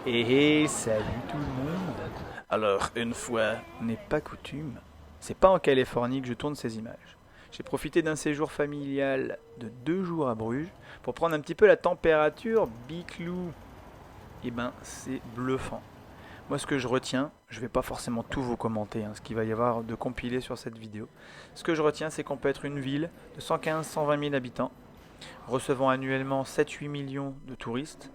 Salut tout le monde. Alors, une fois n'est pas coutume, c'est pas en Californie que je tourne ces images. J'ai profité d'un séjour familial de 2 jours à Bruges pour prendre un petit peu la température Biclou. Eh ben, c'est bluffant. Moi, ce que je retiens, je vais pas forcément tout vous commenter, ce qu'il va y avoir de compilé sur cette vidéo. Ce que je retiens, c'est qu'on peut être une ville de 115-120 000 habitants, recevant annuellement 7-8 millions de touristes,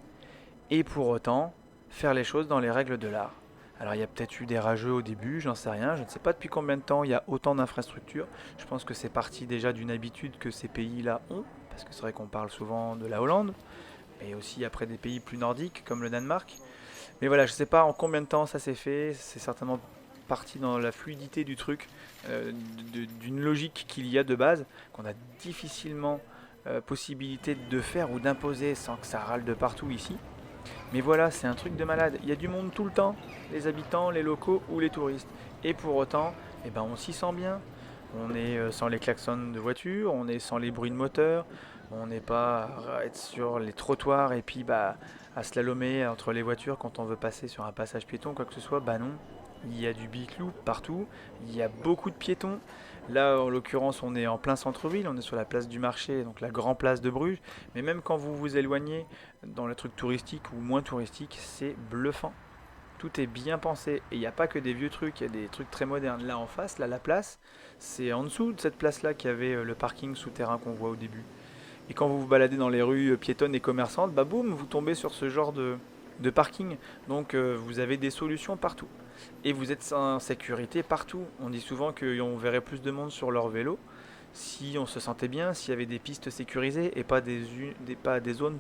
et pour autant faire les choses dans les règles de l'art. Alors il y a peut-être eu des rageux au début, j'en sais rien, je ne sais pas depuis combien de temps il y a autant d'infrastructures. Je pense que c'est parti déjà d'une habitude que ces pays-là ont, parce que c'est vrai qu'on parle souvent de la Hollande, mais aussi après des pays plus nordiques comme le Danemark. Mais voilà, je ne sais pas en combien de temps ça s'est fait, c'est certainement parti dans la fluidité du truc, d'une logique qu'il y a de base, qu'on a difficilement possibilité de faire ou d'imposer sans que ça râle de partout ici. Mais voilà, c'est un truc de malade. Il y a du monde tout le temps, les habitants, les locaux ou les touristes. Et pour autant, eh ben, on s'y sent bien. On est sans les klaxons de voiture, on est sans les bruits de moteur, on n'est pas à être sur les trottoirs et puis à slalomer entre les voitures quand on veut passer sur un passage piéton, quoi que ce soit. Bah non, il y a du biclou partout, il y a beaucoup de piétons. Là, en l'occurrence, on est en plein centre-ville, on est sur la place du marché, donc la grande place de Bruges. Mais même quand vous vous éloignez dans le truc touristique ou moins touristique, c'est bluffant. Tout est bien pensé. Et il n'y a pas que des vieux trucs, il y a des trucs très modernes. Là en face, là la place, c'est en dessous de cette place-là qu'il y avait le parking souterrain qu'on voit au début. Et quand vous vous baladez dans les rues piétonnes et commerçantes, bah boum, vous tombez sur ce genre de parking. Donc vous avez des solutions partout. Et vous êtes en sécurité partout. On dit souvent qu'on verrait plus de monde sur leur vélo si on se sentait bien, s'il y avait des pistes sécurisées et pas des zones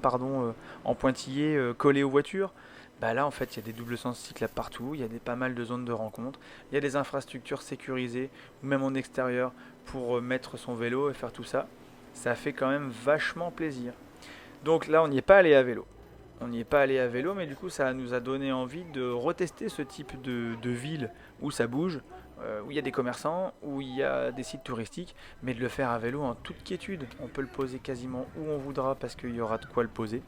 en pointillés collées aux voitures. Bah là en fait il y a des doubles sens cyclables partout, il y a pas mal de zones de rencontre, il y a des infrastructures sécurisées ou même en extérieur pour mettre son vélo et faire tout ça. Ça fait quand même vachement plaisir. Donc là on n'y est pas allé à vélo. On n'y est pas allé à vélo, mais du coup, ça nous a donné envie de retester ce type de ville où ça bouge, où il y a des commerçants, où il y a des sites touristiques, mais de le faire à vélo en toute quiétude. On peut le poser quasiment où on voudra parce qu'il y aura de quoi le poser,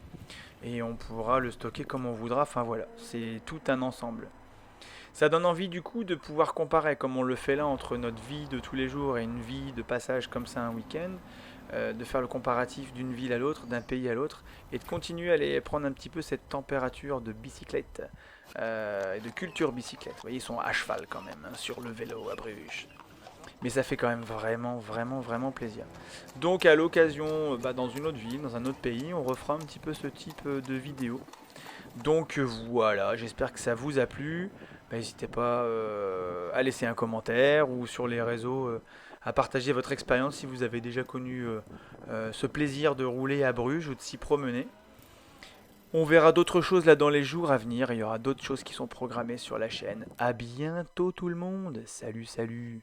et on pourra le stocker comme on voudra. Enfin voilà, c'est tout un ensemble. Ça donne envie du coup de pouvoir comparer comme on le fait là entre notre vie de tous les jours et une vie de passage comme ça un week-end, de faire le comparatif d'une ville à l'autre, d'un pays à l'autre, et de continuer à aller prendre un petit peu cette température de bicyclette et de culture bicyclette. Vous voyez, ils sont à cheval quand même sur le vélo à Bruges. Mais ça fait quand même vraiment plaisir. Donc à l'occasion, dans une autre ville, dans un autre pays, on refera un petit peu ce type de vidéo. Donc voilà, j'espère que ça vous a plu. N'hésitez pas à laisser un commentaire ou sur les réseaux à partager votre expérience si vous avez déjà connu ce plaisir de rouler à Bruges ou de s'y promener. On verra d'autres choses là dans les jours à venir. Il y aura d'autres choses qui sont programmées sur la chaîne. À bientôt tout le monde. Salut, salut.